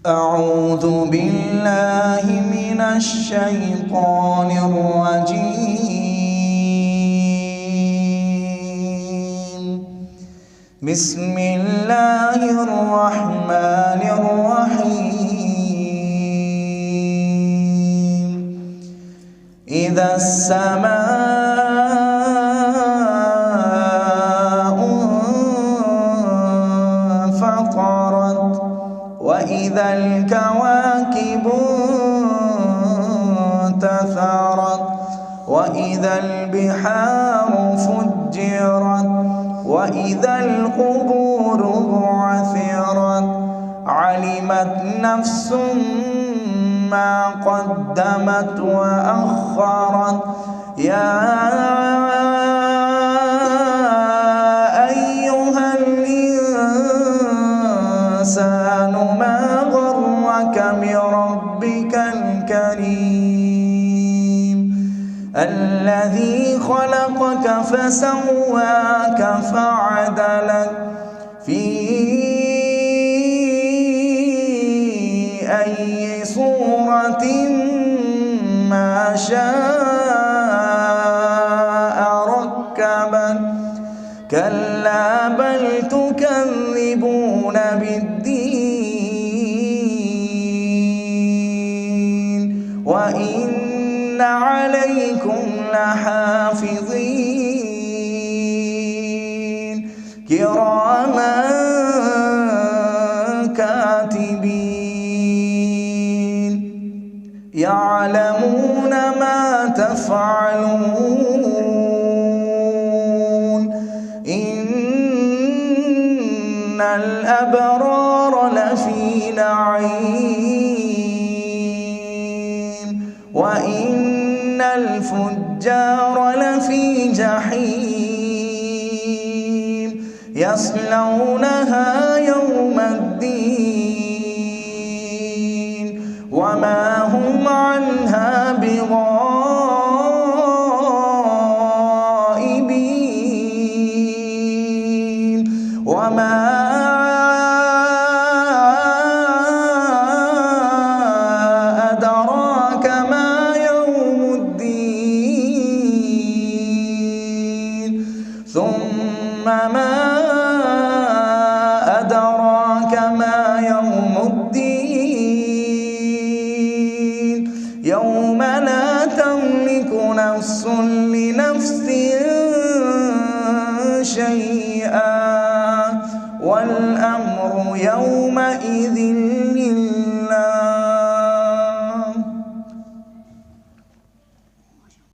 أعوذ بالله من الشيطان الرجيم. بسم الله الرحمن الرحيم. إذا السماء انفطرت وإذا الكواكب انتثرت وإذا البحار فجرت وإذا القبور بعثرت علمت نفس ما قدمت وأخرت يا أيها الإنسان ما غرك بربك الكريم الذي خلقك فسواك فعدلك في أي صورة ما شاء ركبك كلا بل تكذبون بالدين وإن عليكم لحافظين كراما كاتبين يعلمون ما تفعلون إن الأبرار لفي نعيم وإن الفجار لفي جحيم يصلونها يوم الدين وما هم عنها بغائبين وما أدراك ما يوم الدين ثم ما أدراك ما يوم الدين